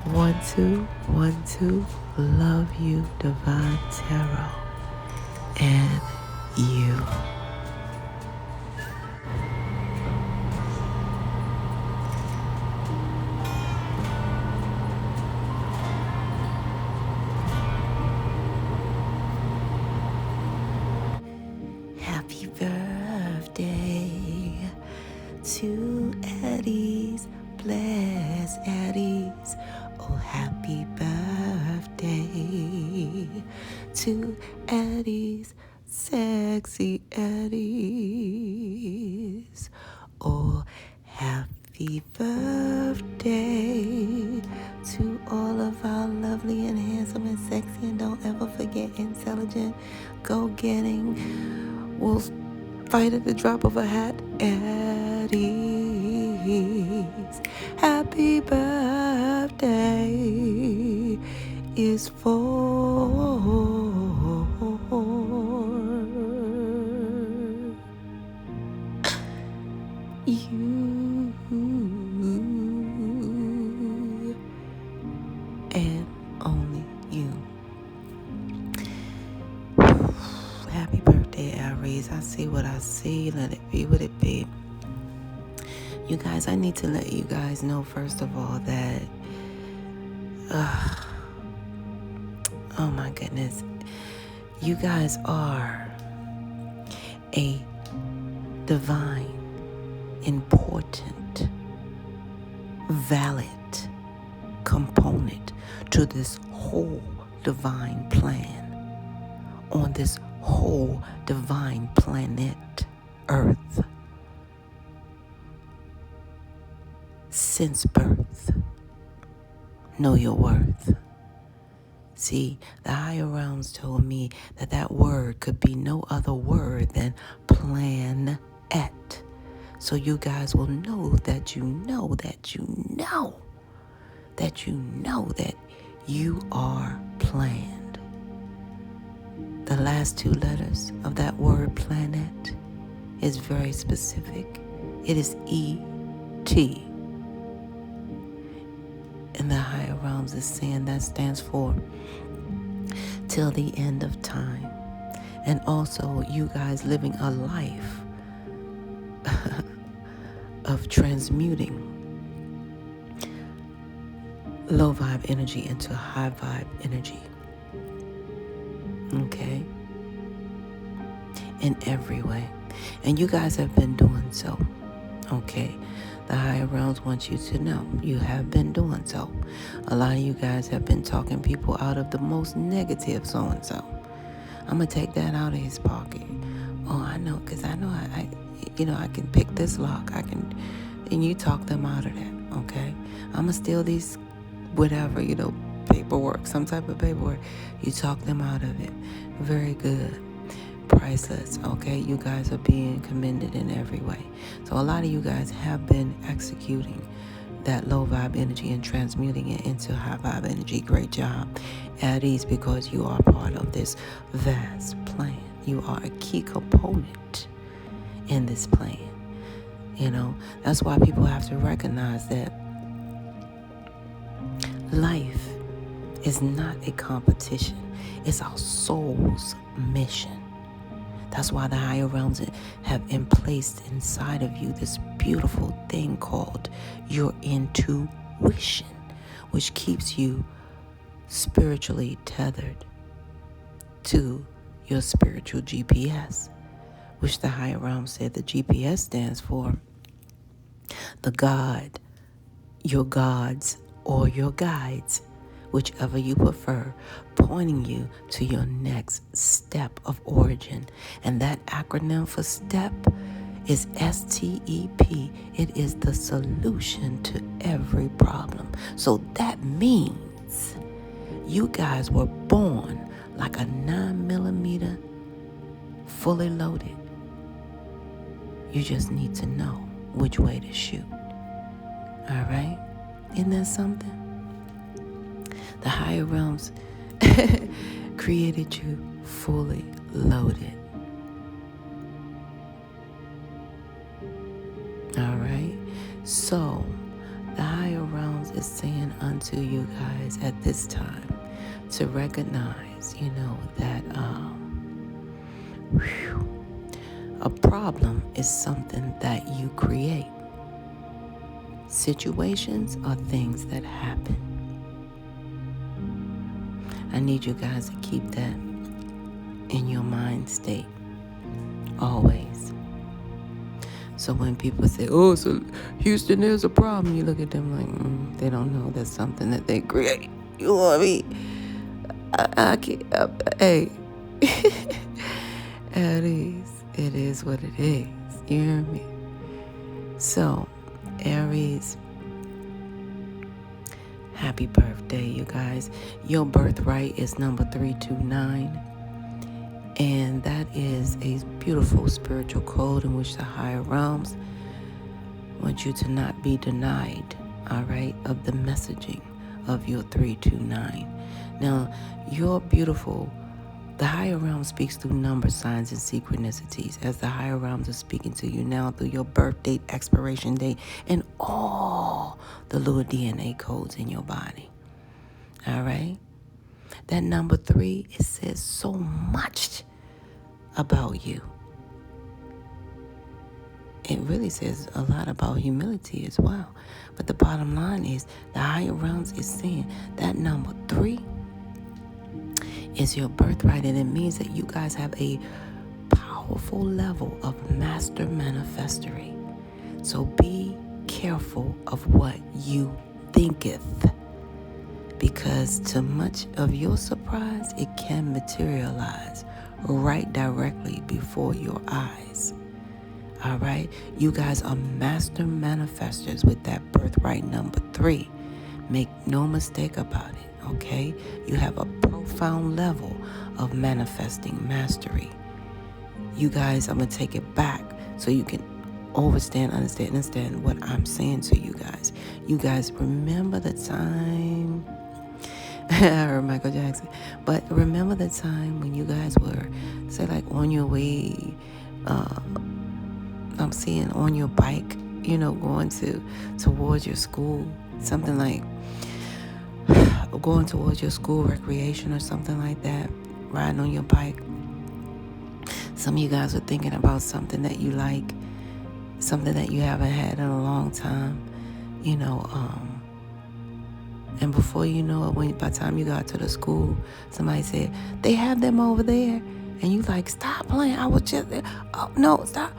1, 2, 1, 2. Love you, Divine Tarot, and you. Happy birthday to Aries. Bless Aries. Oh, happy birthday to Aries. Sexy Aries. Oh, happy birthday to all of our lovely and handsome and sexy, and don't ever forget intelligent, go-getting, will fight at the drop of a hat, Aries. Happy birthday is for you and only you. Happy birthday, Aries. I see what I see. Let it be what it be. You guys, I need to let you guys know, first of all, that, oh my goodness, you guys are a divine, important, valid component to this whole divine plan, on this whole divine planet, Earth, since birth. Know your worth. See, the higher realms told me that that word could be no other word than planet. So you guys will know that you know that you know that you know that you are planned. The last 2 letters of that word planet is very specific. It is E-T. And the higher realms is saying that stands for till the end of time. And also you guys living a life of transmuting low vibe energy into high vibe energy. Okay? In every way. And you guys have been doing so. Okay? The higher realms want you to know you have been doing so. A lot of you guys have been talking people out of the most negative so-and-so. I'm going to take that out of his pocket. Oh, I know, because I know I can pick this lock. And you talk them out of that, okay? I'm going to steal these, whatever, paperwork, some type of paperwork. You talk them out of it. Very good. Priceless, okay? You guys are being commended in every way. So a lot of you guys have been executing that low vibe energy and transmuting it into high vibe energy. Great job at ease, because you are part of this vast plan. You are a key component in this plan. That's why people have to recognize that life is not a competition. It's our soul's mission. That's why the higher realms have placed inside of you this beautiful thing called your intuition, which keeps you spiritually tethered to your spiritual GPS, which the higher realm said the GPS stands for the God, your gods, or your guides, whichever you prefer, pointing you to your next step of origin. And that acronym for STEP is STEP. It is the solution to every problem. So that means you guys were born like a 9mm fully loaded. You just need to know which way to shoot. All right? Isn't that something? The higher realms created you fully loaded. All right? So, the higher realms is saying unto you guys at this time to recognize, that a problem is something that you create. Situations are things that happen. I need you guys to keep that in your mind state always. So when people say, oh, so Houston, there's a problem, you look at them like, they don't know that's something that they create. You know what I mean? I can't, hey, Aries, it is what it is. You hear me? So, Aries, happy birthday, you guys. Your birthright is number 329. And that is a beautiful spiritual code in which the higher realms want you to not be denied, all right, of the messaging of your 329. Now, you're beautiful. The higher realm speaks through number, signs, and synchronicities as the higher realms are speaking to you now through your birth date, expiration date, and all the little DNA codes in your body. All right? That number 3, it says so much about you. It really says a lot about humility as well. But the bottom line is the higher realms is saying that number 3 is your birthright, and it means that you guys have a powerful level of master manifestery. So be careful of what you thinketh, because to much of your surprise, it can materialize right directly before your eyes. All right? You guys are master manifestors with that birthright number 3. Make no mistake about it, okay? You have a profound level of manifesting mastery. You guys, I'm going to take it back so you can understand what I'm saying to you guys. You guys remember the time, I heard Michael Jackson, but remember the time when you guys were, say, like on your way, I'm seeing on your bike, going towards your school, something like going towards your school recreation or something like that, riding on your bike. Some of you guys are thinking about something that you like, something that you haven't had in a long time, and before you know it, by the time you got to the school, somebody said, they have them over there. And you like, stop playing. I was just there. Oh, no, stop.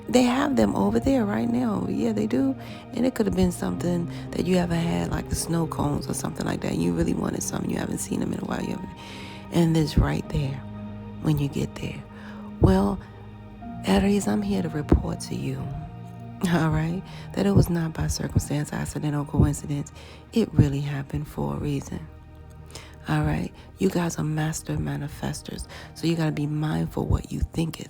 They have them over there right now. Yeah, they do. And it could have been something that you haven't had, like the snow cones or something like that. You really wanted something. You haven't seen them in a while. And it's right there when you get there. Well, Aries, I'm here to report to you, all right, that it was not by circumstance, accident, or coincidence. It really happened for a reason. All right, you guys are master manifestors, so you got to be mindful what you thinketh.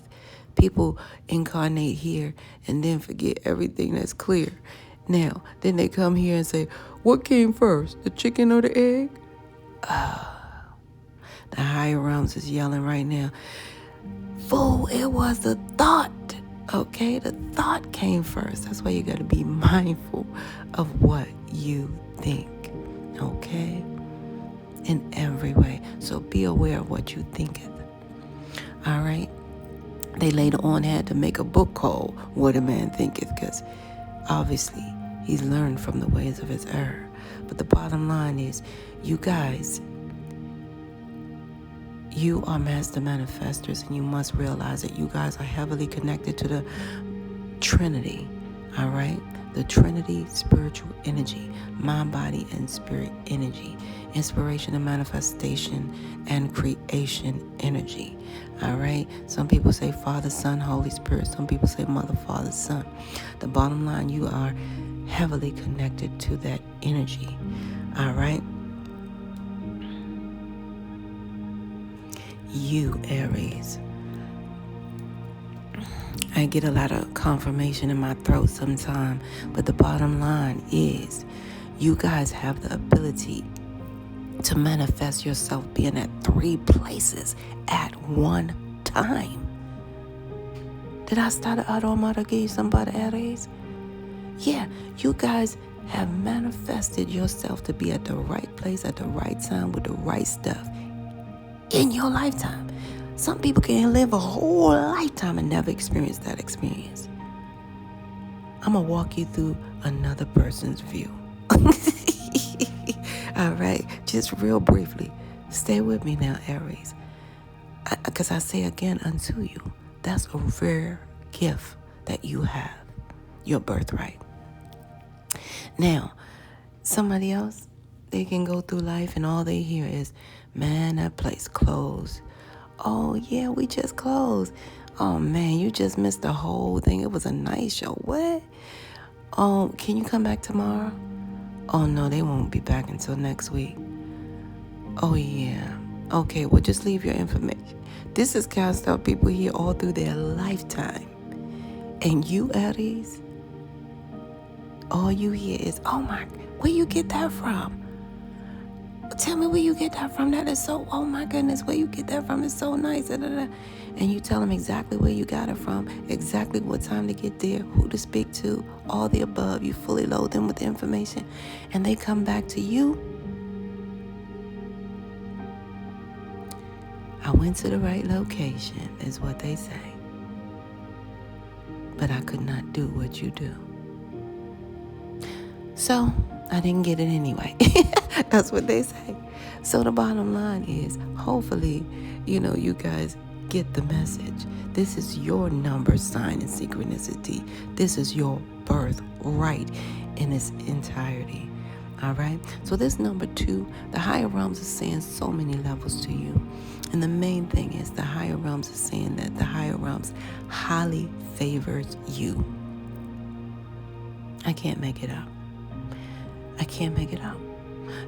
People incarnate here and then forget everything that's clear. Now, then they come here and say, what came first, the chicken or the egg? The higher realms is yelling right now, fool, it was the thought. Okay, the thought came first. That's why you got to be mindful of what you think. Okay? In every way. So be aware of what you thinketh. All right? They later on had to make a book called What a Man Thinketh, because obviously he's learned from the ways of his error. But the bottom line is, you guys, you are master manifestors, and you must realize that you guys are heavily connected to the Trinity. All right? The Trinity, spiritual energy, mind, body, and spirit energy, inspiration and manifestation and creation energy. All right? Some people say Father, Son, Holy Spirit. Some people say Mother, Father, Son. The bottom line, you are heavily connected to that energy. All right? You, Aries. I get a lot of confirmation in my throat sometimes, but the bottom line is you guys have the ability to manifest yourself being at 3 places at one time. Did I start out on my to give somebody Aries? Yeah, you guys have manifested yourself to be at the right place at the right time with the right stuff in your lifetime. Some people can live a whole lifetime and never experience that experience. I'm going to walk you through another person's view. All right, just real briefly. Stay with me now, Aries. Because I say again unto you, that's a rare gift that you have, your birthright. Now, somebody else, they can go through life and all they hear is, man, that place closed. Oh, yeah, we just closed. Oh, man, you just missed the whole thing. It was a nice show. What? Oh, can you come back tomorrow? Oh, no, they won't be back until next week. Oh, yeah. Okay, well, just leave your information. This is kind of stuff people hear all through their lifetime. And you, Aries, all you hear is, oh, my, where you get that from? Tell me where you get that from. That is so, oh, my goodness, where you get that from is so nice. And you tell them exactly where you got it from, exactly what time to get there, who to speak to, all the above. You fully load them with the information. And they come back to you. I went to the right location, is what they say. But I could not do what you do. So I didn't get it anyway. That's what they say. So the bottom line is, hopefully, you guys get the message. This is your number, sign, and synchronicity. This is your birthright in its entirety. All right? So this number 2, the higher realms are saying so many levels to you. And the main thing is the higher realms are saying that the higher realms highly favors you. I can't make it up. I can't make it up.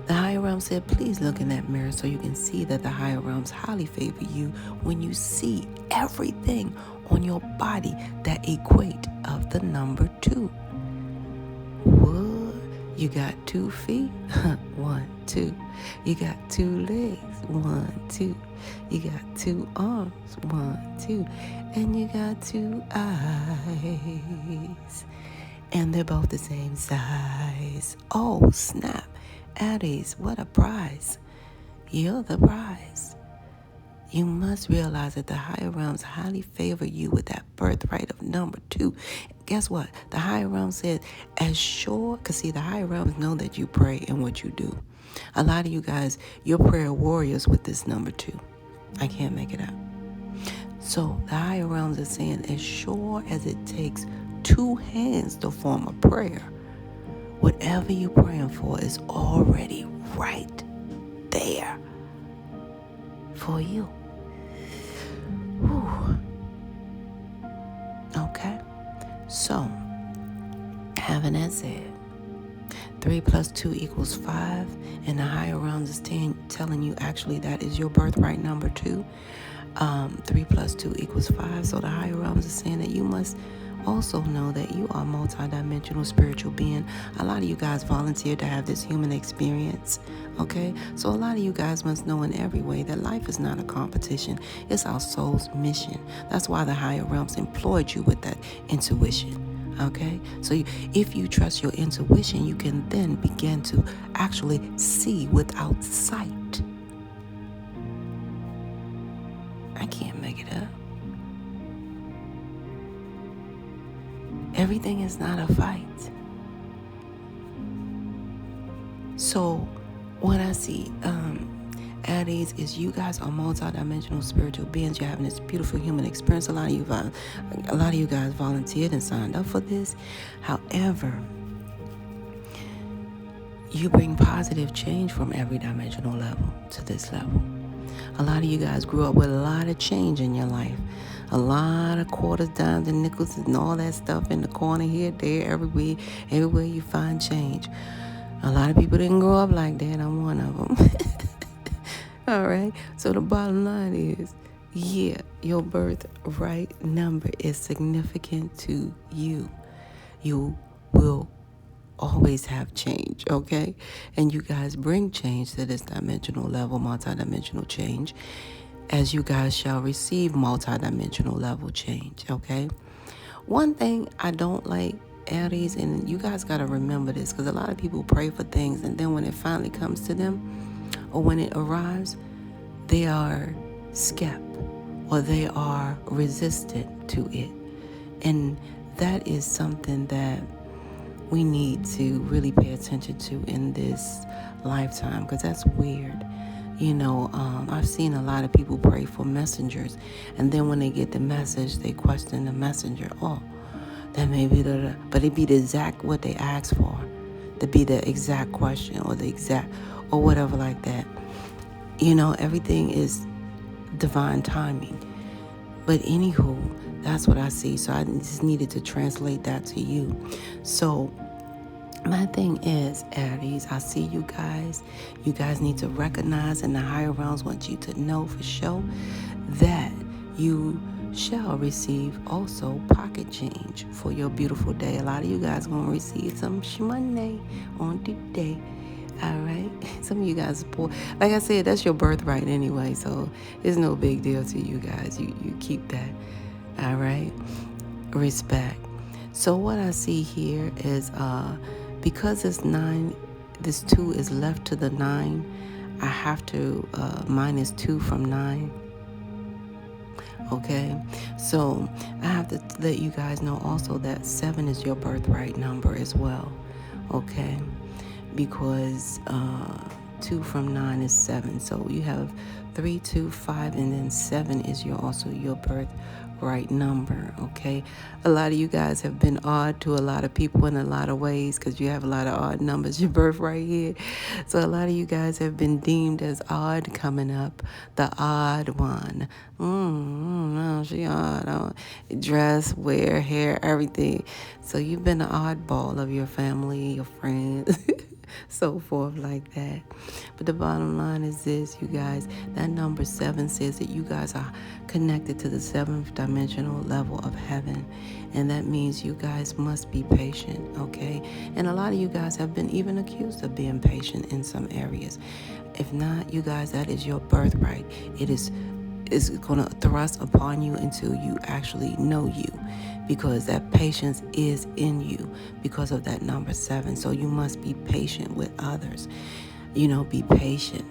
The higher realms said, please look in that mirror so you can see that the higher realms highly favor you when you see everything on your body that equate of the number 2. What? You got 2 feet? 1, 2. You got 2 legs? 1, 2. You got 2 arms? 1, 2. And you got 2 eyes. And they're both the same size. Oh, snap. Aries, what a prize. You're the prize. You must realize that the higher realms highly favor you with that birthright of number 2. Guess what? The higher realms said, as sure, because see, the higher realms know that you pray and what you do. A lot of you guys, you're prayer warriors with this number 2. I can't make it up. So the higher realms are saying, as sure as it takes 2 hands to form a prayer, whatever you're praying for is already right there for you. Whew. Okay. So, having that said, 3 + 2 = 5, and the higher realms is telling you actually that is your birthright number 2. 3 + 2 = 5. So the higher realms are saying that you must also know that you are a multidimensional spiritual being. A lot of you guys volunteered to have this human experience, okay? So a lot of you guys must know in every way that life is not a competition. It's our soul's mission. That's why the higher realms employed you with that intuition, okay? So if you trust your intuition, you can then begin to actually see without sight. I can't make it up. Everything is not a fight. So what I see, Aries, is you guys are multidimensional spiritual beings. You're having this beautiful human experience. A lot of you guys volunteered and signed up for this. However, you bring positive change from every dimensional level to this level. A lot of you guys grew up with a lot of change in your life. A lot of quarters, dimes, and nickels and all that stuff in the corner here, there, everywhere you find change. A lot of people didn't grow up like that. I'm one of them. All right. So the bottom line is, yeah, your birthright number is significant to you. You will always have change, okay? And you guys bring change to this dimensional level, multidimensional change, as you guys shall receive multidimensional level change, okay? One thing I don't like Aries, and you guys got to remember this, because a lot of people pray for things, and then when it finally comes to them, or when it arrives, they are skeptical, or they are resistant to it. And that is something that we need to really pay attention to in this lifetime, because that's weird. I've seen a lot of people pray for messengers, and then when they get the message, they question the messenger. Oh, that may be but it be the exact what they asked for, to be the exact question, or the exact, or whatever like that. Everything is divine timing. But anywho, that's what I see. So I just needed to translate that to you. So my thing is, Aries, I see you guys. You guys need to recognize, and the higher realms want you to know for sure that you shall receive also pocket change for your beautiful day. A lot of you guys going to receive some money on today. All right. Some of you guys are poor. Like I said, that's your birthright anyway, so it's no big deal to you guys. You keep that. All right. Respect. So what I see here is because it's 9, this 2 is left to the 9, I have to minus 2 from 9. Okay, so I have to let you guys know also that 7 is your birthright number as well. Okay, because 2 from 9 is 7. So you have 3, 2, 5, and then 7 is also your birthright number. Okay, a lot of you guys have been odd to a lot of people in a lot of ways, because you have a lot of odd numbers, your birthright here. So a lot of you guys have been deemed as odd coming up, the odd one. No, she odd. Dress, wear, hair, everything. So you've been the oddball of your family, your friends. So forth like that. But the bottom line is this, you guys, that number 7 says that you guys are connected to the 7th dimensional level of heaven, and that means you guys must be patient. Okay, and a lot of you guys have been even accused of being patient in some areas. If not, you guys, that is your birthright. It is going to thrust upon you until you actually know you, because that patience is in you because of that number 7. So you must be patient with others. Be patient.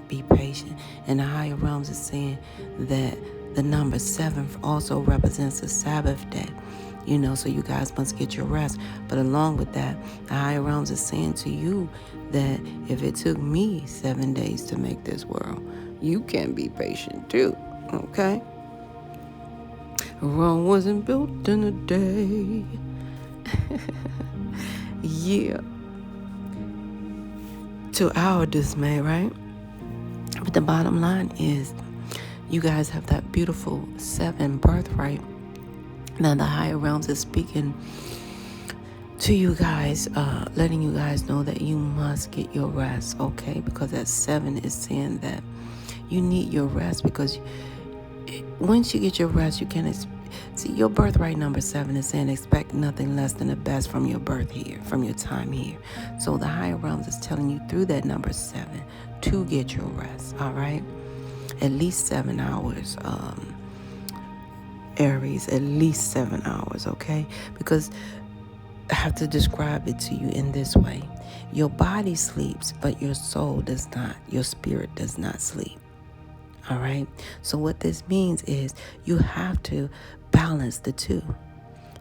And the higher realms is saying that the number 7 also represents the Sabbath day. So you guys must get your rest. But along with that, the higher realms is saying to you that if it took me 7 days to make this world, you can be patient too. Okay? Rome wasn't built in a day. Yeah. To our dismay, right? But the bottom line is, you guys have that beautiful 7 birthright. Now the higher realms is speaking to you guys, letting you guys know that you must get your rest, okay? Because that 7 is saying that you need your rest, because once you get your rest, you can see your birthright number 7 is saying expect nothing less than the best from your birth here, from your time here. So the higher realms is telling you through that number 7 to get your rest. All right, at least 7 hours, Aries, at least 7 hours. Okay, because I have to describe it to you in this way: your body sleeps, but your soul does not. Your spirit does not sleep. All right. So what this means is you have to balance the two.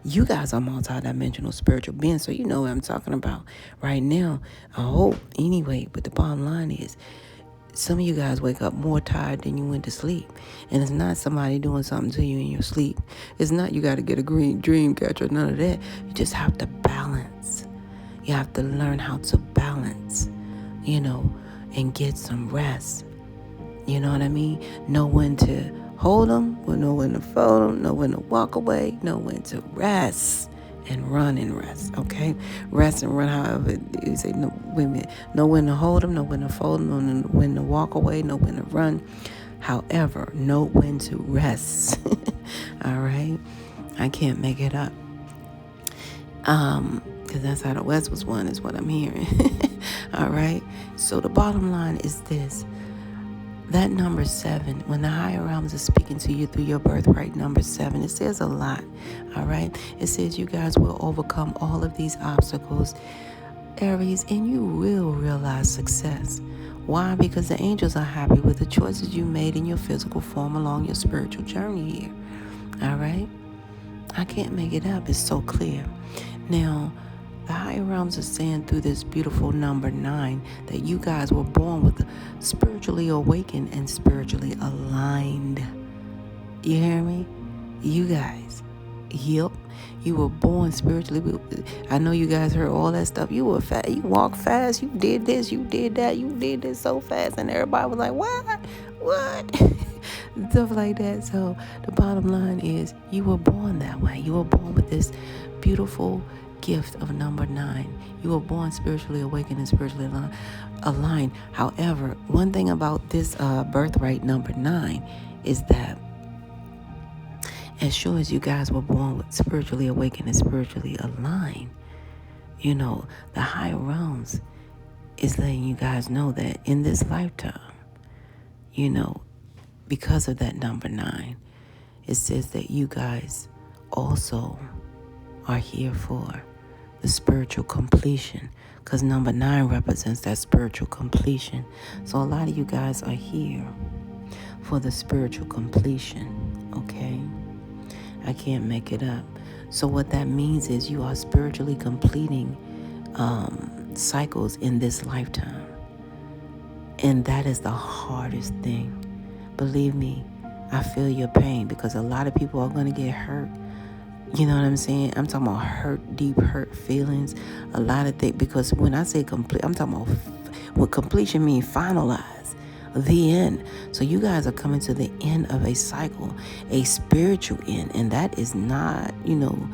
You guys are multidimensional spiritual beings, so you know what I'm talking about right now. I hope anyway. But the bottom line is, some of you guys wake up more tired than you went to sleep. And it's not somebody doing something to you in your sleep. It's not you got to get a green dream catcher, none of that. You just have to balance. You have to learn how to balance, and get some rest. You know what I mean? Know when to hold them, know when to fold them, know when to walk away, know when to rest and run and rest, okay? Rest and run, however you say, no, wait a minute. Know when to hold them, know when to fold them, know when to walk away, know when to run. However, know when to rest. All right? I can't make it up. Because that's how the West was won, is what I'm hearing. All right? So the bottom line is this. That number 7, when the higher realms is speaking to you through your birthright number 7, it says a lot, all right? It says you guys will overcome all of these obstacles, Aries, and you will realize success. Why? Because the angels are happy with the choices you made in your physical form along your spiritual journey here, all right? I can't make it up. It's so clear. Now, the higher realms are saying through this beautiful number 9 that you guys were born with spiritually awakened and spiritually aligned. You hear me? You guys. Yep. You were born spiritually. I know you guys heard all that stuff. You were fast. You walked fast. You did this. You did that. You did this so fast. And everybody was like, what? What? Stuff like that. So the bottom line is you were born that way. You were born with this beautiful gift of number 9. You were born spiritually awakened and spiritually aligned. However, one thing about this birthright number 9 is that as sure as you guys were born with spiritually awakened and spiritually aligned, you know, the higher realms is letting you guys know that in this lifetime, you know, because of that number 9, it says that you guys also are here for the spiritual completion, because number 9 represents that spiritual completion. So a lot of you guys are here for the spiritual completion, okay? I can't make it up. So what that means is you are spiritually completing cycles in this lifetime. And that is the hardest thing. Believe me, I feel your pain, because a lot of people are going to get hurt. You know what I'm saying? I'm talking about hurt, deep hurt feelings. A lot of things, because when I say complete, I'm talking about what completion means, finalize. The end. So you guys are coming to the end of a cycle, a spiritual end, and that is not, you know,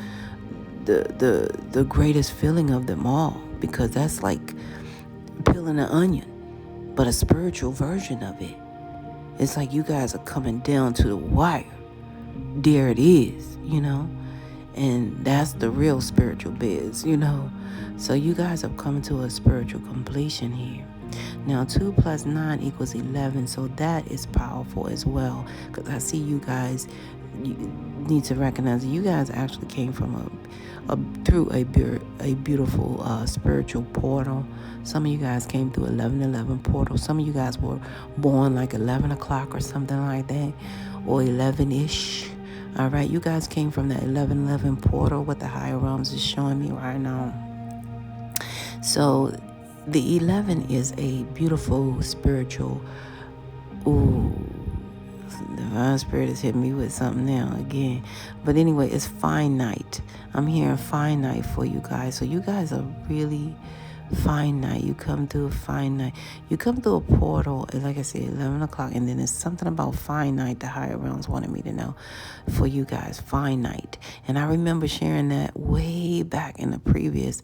the greatest feeling of them all, because that's like peeling an onion, but a spiritual version of it. It's like you guys are coming down to the wire. There it is, you know, and that's the real spiritual biz, you know. So you guys have come to a spiritual completion here. Now 2 + 9 = 11, so that is powerful as well, because I see you guys, you need to recognize you guys actually came from through a beautiful spiritual portal. Some of you guys came through 1111 portal. Some of you guys were born like 11 o'clock or something like that, or 11-ish. All right, you guys came from the 1111 portal, what the higher realms is showing me right now. So the 11 is a beautiful spiritual, divine spirit is hitting me with something now again. But anyway, it's finite. I'm hearing finite for you guys. So you guys are really finite. You come through a finite. You come through a portal, like I said, 11 o'clock. And then there's something about finite the higher realms wanted me to know for you guys. Finite. And I remember sharing that way back in the previous,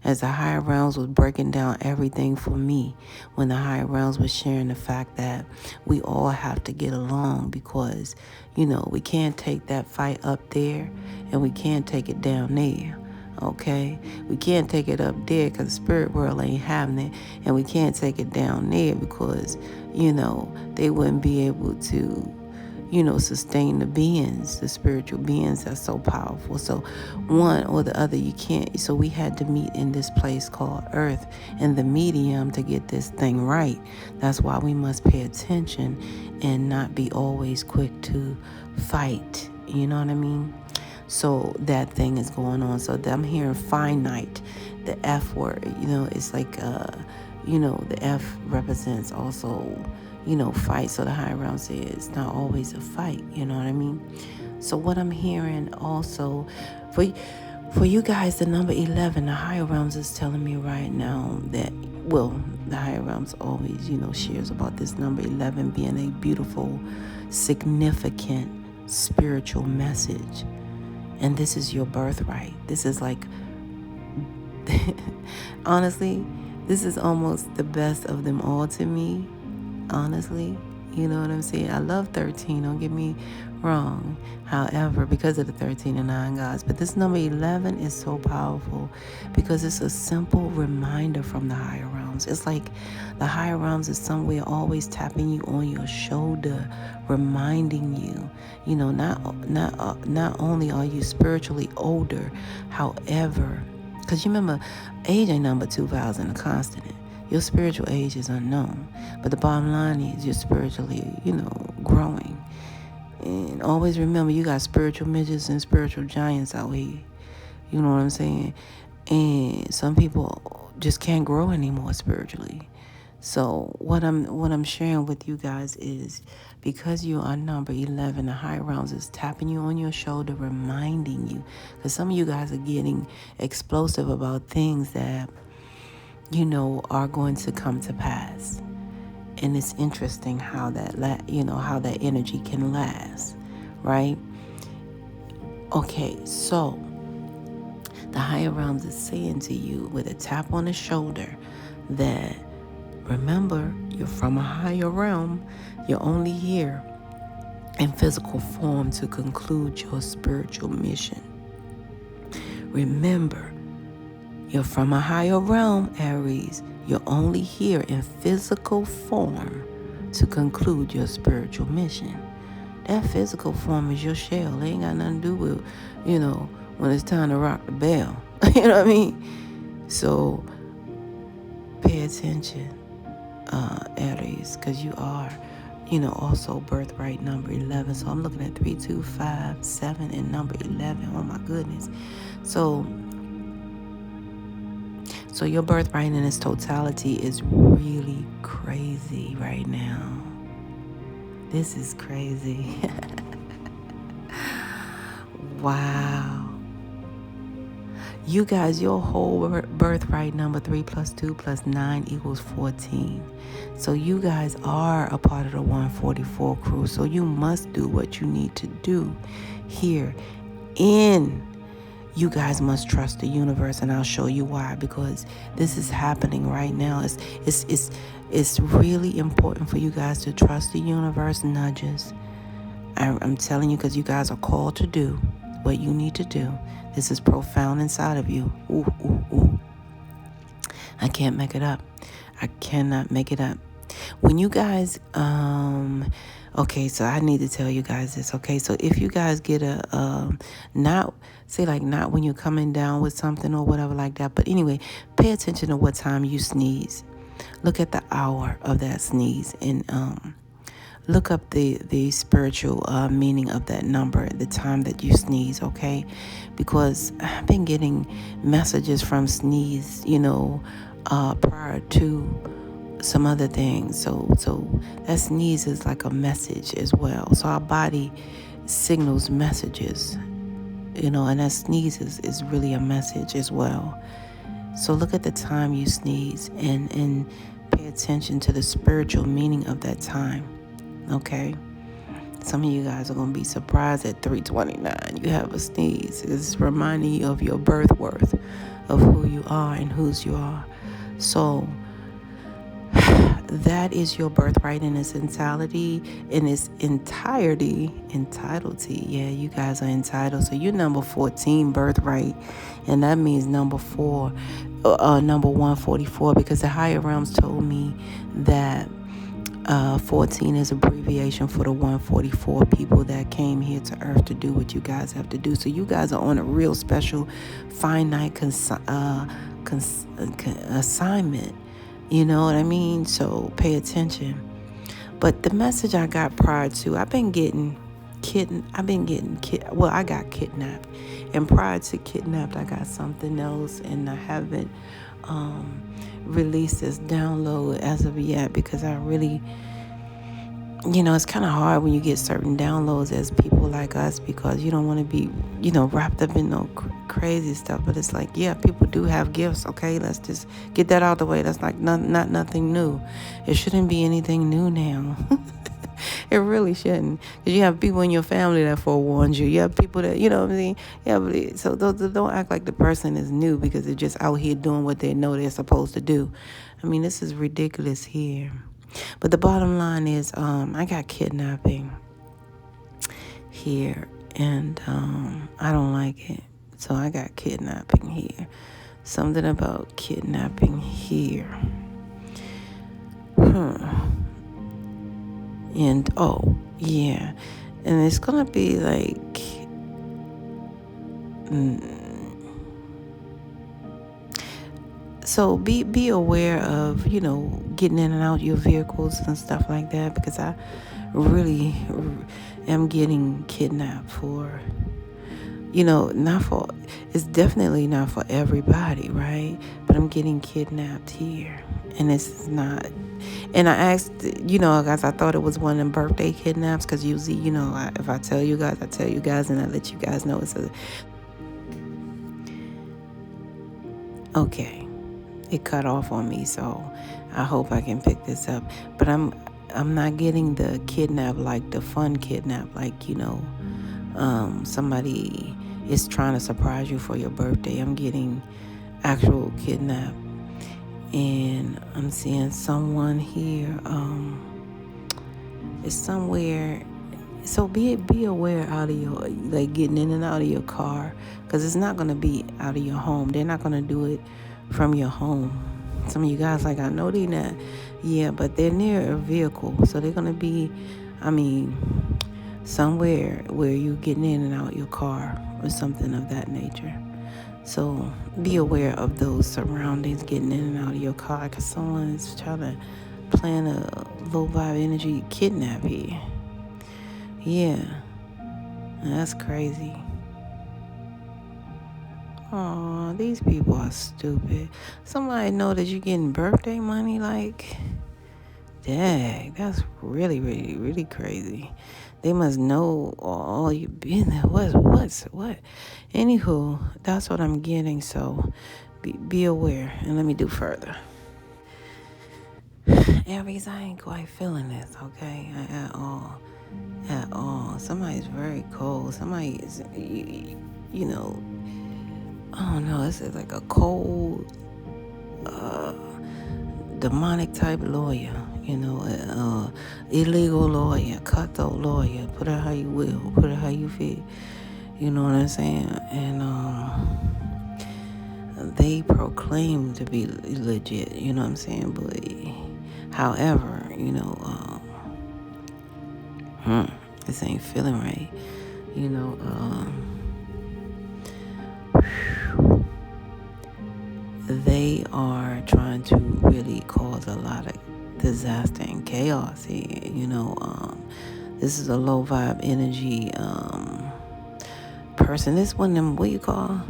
as the higher realms was breaking down everything for me, when the higher realms was sharing the fact that we all have to get along, because, you know, we can't take that fight up there and we can't take it down there. Okay, we can't take it up there because the spirit world ain't having it, and we can't take it down there because, you know, they wouldn't be able to, you know, sustain the beings, the spiritual beings that's so powerful. So one or the other, you can't. So we had to meet in this place called Earth, in the medium, to get this thing right. That's why we must pay attention and not be always quick to fight. You know what I mean? So that thing is going on. So I'm hearing finite, the F word, you know, it's like, you know, the F represents also, you know, fight. So the higher realm says it's not always a fight, you know what I mean? So what I'm hearing also, for you guys, the number 11, the higher realms is telling me right now that, well, the higher realms always, you know, shares about this number 11 being a beautiful, significant spiritual message. And this is your birthright. This is like, honestly, this is almost the best of them all to me. Honestly, You know what I'm saying? I love 13, don't get me wrong. However, because of the 13 and 9 gods. But this number 11 is so powerful because it's a simple reminder from the higher realms. It's like the higher realms is somewhere always tapping you on your shoulder, reminding you, not only are you spiritually older, however, because you remember, age ain't number 2,000, a constant. Your spiritual age is unknown. But the bottom line is you're spiritually, growing. And always remember, you got spiritual midgets and spiritual giants out here. You know what I'm saying? And some people just can't grow anymore spiritually. So what I'm sharing with you guys is, because you are number 11, the higher realms is tapping you on your shoulder, reminding you. Because some of you guys are getting explosive about things that are going to come to pass. And it's interesting how that how that energy can last, right? Okay, so the higher realms is saying to you with a tap on the shoulder that, remember, you're from a higher realm. You're only here in physical form to conclude your spiritual mission. Remember, you're from a higher realm, Aries. You're only here in physical form to conclude your spiritual mission. That physical form is your shell. It ain't got nothing to do with, when it's time to rock the bell. You know what I mean? So pay attention, Aries, because you are, also birthright number 11. So I'm looking at 3, 2, 5, 7, and number 11. Oh my goodness. So your birthright in its totality is really crazy right now. This is crazy. Wow. You guys, your whole birthright number 3 + 2 + 9 = 14. So you guys are a part of the 144 crew. So you must do what you need to do here you guys must trust the universe, and I'll show you why, because this is happening right now. It's really important for you guys to trust the universe nudges. I'm telling you, because you guys are called to do what you need to do. This is profound inside of you. Ooh, ooh, ooh. I can't make it up. I cannot make it up. When you guys, okay, so I need to tell you guys this, okay? So if you guys get not when you're coming down with something or whatever like that, but anyway, pay attention to what time you sneeze. Look at the hour of that sneeze, and look up the spiritual meaning of that number, the time that you sneeze, okay? Because I've been getting messages from sneeze, prior to some other things. So that sneeze is like a message as well. So our body signals messages, and that sneeze is really a message as well. So look at the time you sneeze and pay attention to the spiritual meaning of that time. Okay? Some of you guys are going to be surprised at 3:29. You have a sneeze. It's reminding you of your birth worth, of who you are and whose you are. So that is your birthright in its entirety, entitledty. Yeah, you guys are entitled. So you're number 14 birthright, and that means number 144, because the higher realms told me that 14 is abbreviation for the 144 people that came here to Earth to do what you guys have to do. So you guys are on a real special finite assignment. You know what I mean? So pay attention. But the message I got prior to, I got kidnapped. And prior to kidnapped, I got something else, and I haven't released this download as of yet, because I really, it's kind of hard when you get certain downloads as people like us, because you don't want to be, wrapped up in no crazy stuff. But it's like, yeah, people do have gifts, okay? Let's just get that out the way. That's like not nothing new. It shouldn't be anything new now. It really shouldn't. Because you have people in your family that forewarned you. You have people that, you know what I mean? Yeah, but so don't act like the person is new because they're just out here doing what they know they're supposed to do. I mean, this is ridiculous here. But the bottom line is, I got kidnapping here, and I don't like it. So I got kidnapping here. Something about kidnapping here. And yeah, and it's gonna be like, so be aware of, getting in and out your vehicles and stuff like that, because I really am getting kidnapped for, not for, it's definitely not for everybody, right? But I'm getting kidnapped here, and it's not. And I asked, guys, I thought it was one of them birthday kidnaps, because usually, if I tell you guys, I tell you guys, and I let you guys know okay. It cut off on me, so I hope I can pick this up. But I'm not getting the kidnap, like the fun kidnap, like, somebody is trying to surprise you for your birthday. I'm getting actual kidnap. And I'm seeing someone here, it's somewhere. So be aware out of your, like, getting in and out of your car, because it's not going to be out of your home. They're not going to do it from your home. Some of you guys, like, I know they not, but they're near a vehicle, so they're going to be, somewhere where you getting in and out your car or something of that nature. So be aware of those surroundings, getting in and out of your car, because someone is trying to plan a low vibe energy kidnap here. Yeah, that's crazy. Oh, these people are stupid. Somebody know that you're getting birthday money, like, dang, that's really, really, really crazy. They must know all you been there. What? Anywho, that's what I'm getting. So be aware, and let me do further. Aries, I ain't quite feeling this, okay, at all. Somebody's very cold. Somebody is, I don't know. This is like a cold, demonic type lawyer. Illegal lawyer, cutthroat lawyer. Put it how you will. Put it how you feel. You know what I'm saying? And they proclaim to be legit. You know what I'm saying? But however, this ain't feeling right. They are trying to really cause a lot of disaster and chaos here. This is a low vibe energy person. This one of them, what you call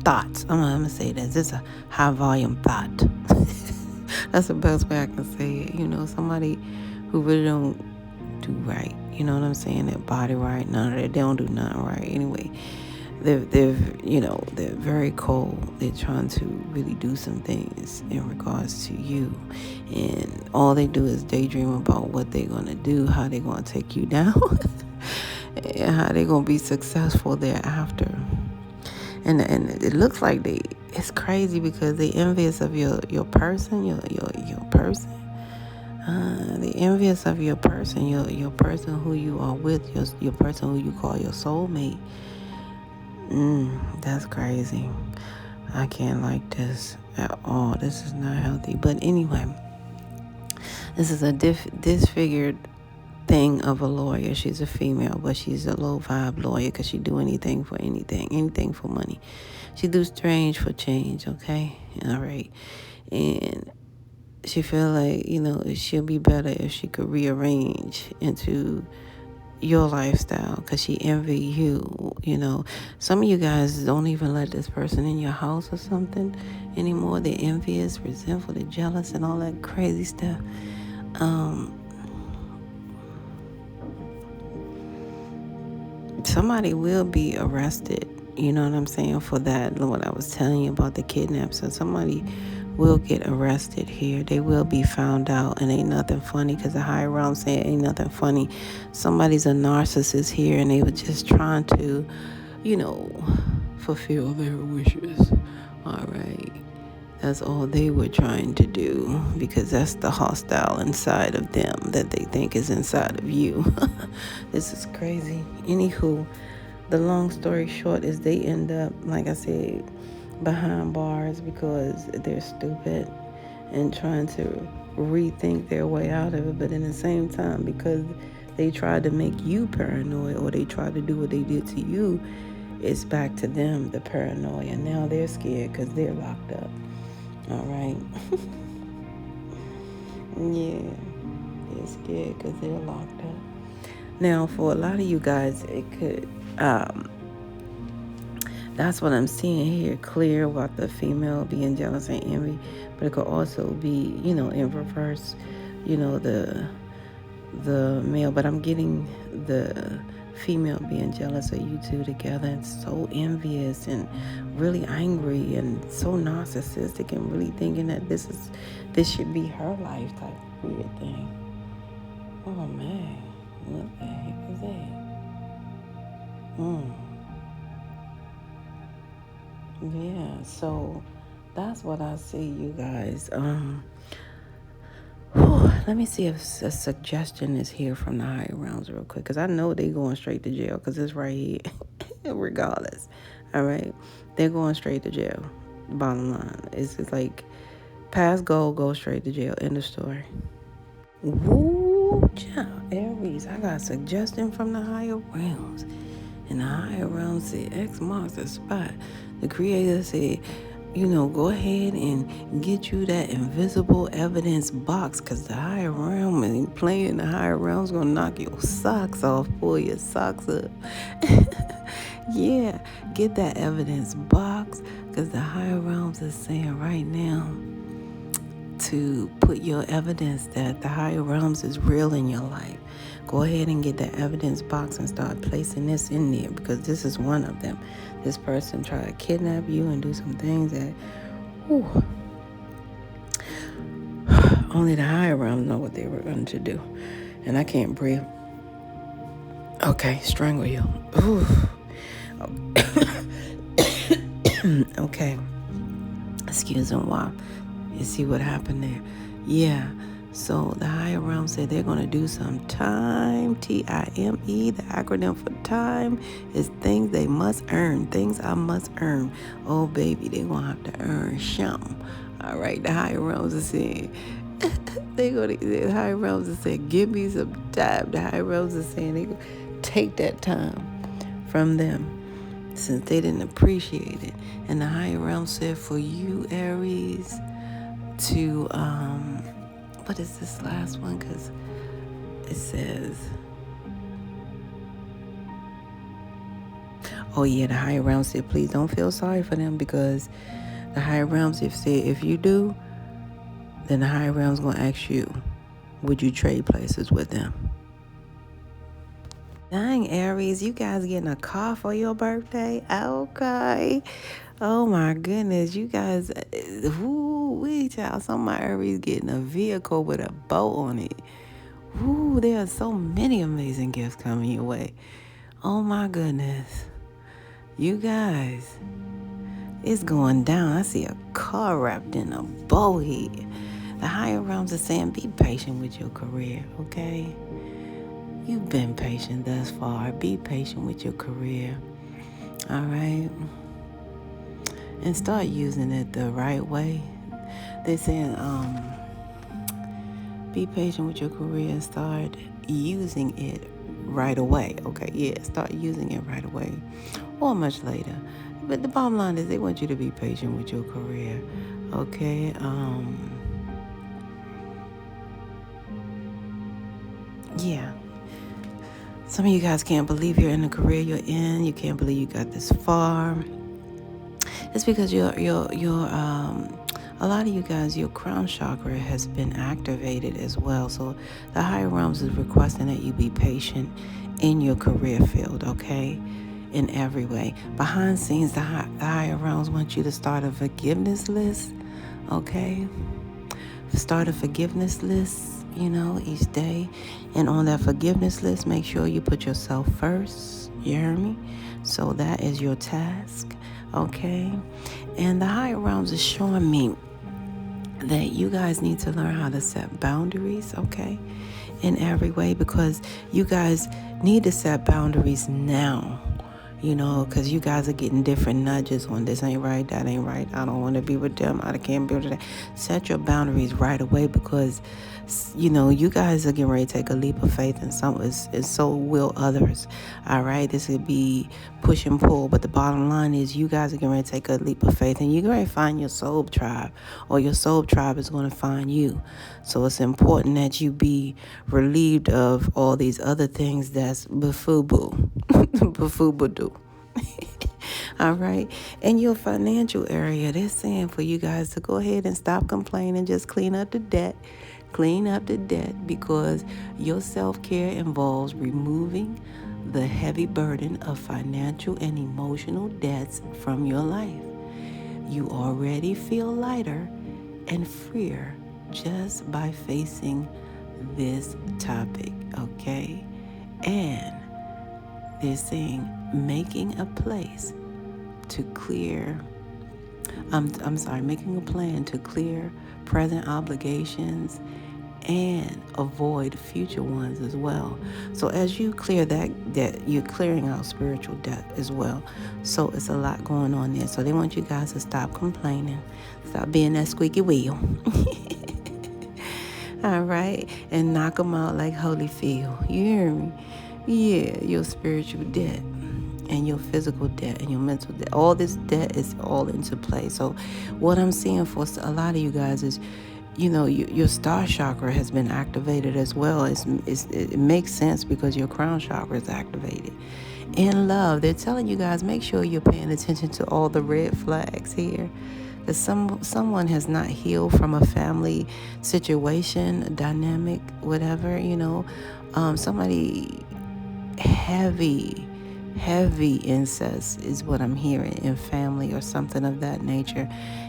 thoughts. I'm gonna say this. This is a high volume thought. That's the best way I can say it. Somebody who really don't do right. You know what I'm saying? Their body right, none of that. They don't do nothing right. Anyway, they're very cold. They're trying to really do some things in regards to you, and all they do is daydream about what they're gonna do, how they're gonna take you down, and how they're gonna be successful thereafter. And it looks like it's crazy, because they envious of your person, your person. They envious of your person, your person who you are with, your person who you call your soulmate. That's crazy. I can't like this at all. This is not healthy. But anyway, this is a disfigured thing of a lawyer. She's a female, but she's a low vibe lawyer, because she do anything for anything for money. She do strange for change. Okay, all right, and she feel like she'll be better if she could rearrange into your lifestyle, because she envy you. Some of you guys don't even let this person in your house or something anymore. They're envious, resentful, they're jealous, and all that crazy stuff. Somebody will be arrested, you know what I'm saying, for that, what I was telling you about the kidnap. So somebody will get arrested here. They will be found out, and ain't nothing funny, because the higher realm saying ain't nothing funny. Somebody's a narcissist here, and they were just trying to, fulfill their wishes. All right. That's all they were trying to do, because that's the hostile inside of them that they think is inside of you. This is crazy. Anywho, the long story short is they end up, like I said, behind bars because they're stupid and trying to rethink their way out of it. But in the same time, because they tried to make you paranoid, or they tried to do what they did to you, it's back to them, the paranoia. Now they're scared because they're locked up. All right. Yeah, they're scared because they're locked up. Now, for a lot of you guys, it could, that's what I'm seeing here, clear about the female being jealous and envy, but it could also be, in reverse, the male, but I'm getting the female being jealous of you two together and so envious and really angry and so narcissistic and really thinking that this should be her life type weird thing. Oh man, what the heck is that? Yeah, so that's what I see, you guys. Let me see if a suggestion is here from the higher realms real quick, because I know they're going straight to jail, because it's right here. Regardless. All right? They're going straight to jail. Bottom line. It's like past goal, go straight to jail. End of story. Woo, child. Aries, I got a suggestion from the higher realms. And the higher realms said X marks the spot. The creator said, go ahead and get you that invisible evidence box, because the higher realm ain't playing. The higher realm's going to knock your socks off, pull your socks up. Yeah, get that evidence box, because the higher realms is saying right now to put your evidence that the higher realms is real in your life. Go ahead and get that evidence box and start placing this in there, because this is one of them. This person tried to kidnap you and do some things that, only the higher realms know what they were going to do. And I can't breathe. Okay, strangle you. Ooh. Okay. Excuse me while you see what happened there. Yeah. So the higher realm said they're going to do some time, TIME. The acronym for time is things they must earn. Things I must earn. Oh, baby, they're going to have to earn something. All right, the higher realms are saying, the higher realms are saying, give me some time. The higher realms are saying they're going to take that time from them, since they didn't appreciate it. And the higher realm said for you, Aries, to, what is this last one? Because it says, oh yeah, the higher realms said, please don't feel sorry for them, because the higher realms have said, if you do, then the higher realms going to ask you, would you trade places with them? Dang, Aries, you guys getting a car for your birthday? Okay. Oh my goodness, you guys, child, some of my Aries getting a vehicle with a boat on it. There are so many amazing gifts coming your way. Oh my goodness. You guys, it's going down. I see a car wrapped in a bow here. The higher realms are saying, be patient with your career, okay? You've been patient thus far. Be patient with your career, all right? And start using it the right way. They're saying, be patient with your career and start using it right away. Okay, yeah, start using it right away or much later. But the bottom line is they want you to be patient with your career, okay? Yeah. Some of you guys can't believe you're in the career you're in. You can't believe you got this far. It's because a lot of you guys, your crown chakra has been activated as well. So the higher realms is requesting that you be patient in your career field, okay? In every way. Behind scenes, the higher realms want you to start a forgiveness list, okay? Start a forgiveness list, each day. And on that forgiveness list, make sure you put yourself first. You hear me? So that is your task, okay? And the higher realms is showing me that you guys need to learn how to set boundaries, okay, in every way, because you guys need to set boundaries now, because you guys are getting different nudges on this ain't right, that ain't right, I don't want to be with them, I can't be with that. Set your boundaries right away, because you guys are getting ready to take a leap of faith, and so will others. All right, this would be push and pull, but the bottom line is you guys are getting ready to take a leap of faith, and you're going to find your soul tribe, or your soul tribe is going to find you. So it's important that you be relieved of all these other things that's befoo-boo, befoo-boo-doo. All right. In your financial area, they're saying for you guys to go ahead and stop complaining, just clean up the debt. Clean up the debt, because your self-care involves removing the heavy burden of financial and emotional debts from your life. You already feel lighter and freer just by facing this topic, okay? And they're saying making a place to clear, making a plan to clear present obligations and avoid future ones as well. So as you clear that debt, you're clearing out spiritual debt as well. So it's a lot going on there. So they want you guys to stop complaining, stop being that squeaky wheel. All right, and knock them out like Holyfield. You hear me? Yeah, your spiritual debt and your physical debt and your mental debt. All this debt is all into play. So what I'm seeing for a lot of you guys is, your star chakra has been activated as well. It makes sense because your crown chakra is activated. In love, they're telling you guys, make sure you're paying attention to all the red flags here. Because someone has not healed from a family situation, dynamic, whatever, somebody heavy incest is what I'm hearing in family or something of that nature.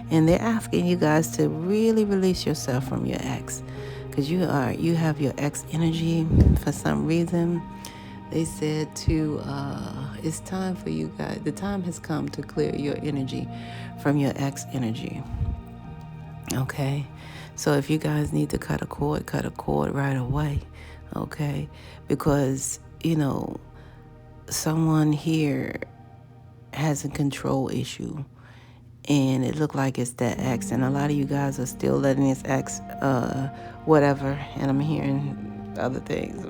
And they're asking you guys to really release yourself from your ex, because you have your ex energy for some reason. They said it's time for you guys, the time has come to clear your energy from your ex energy. Okay, so if you guys need to cut a cord right away, okay, because someone here has a control issue, and it looked like it's that ex, and a lot of you guys are still letting this ex whatever, and I'm hearing other things.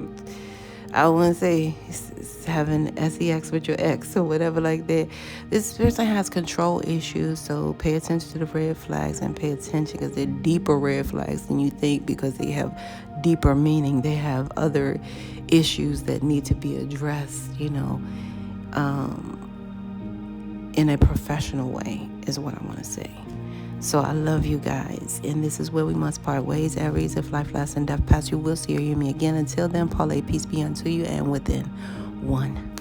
I wouldn't say it's having sex with your ex or whatever like that. This person has control issues, so pay attention to the red flags, and pay attention because they're deeper red flags than you think, because they have deeper meaning. They have other issues that need to be addressed, in a professional way is what I want to say. So I love you guys, and this is where we must part ways. Aries, if life lasts and death pass, you will see or hear me again. Until then, Paulette, peace be unto you and within. One.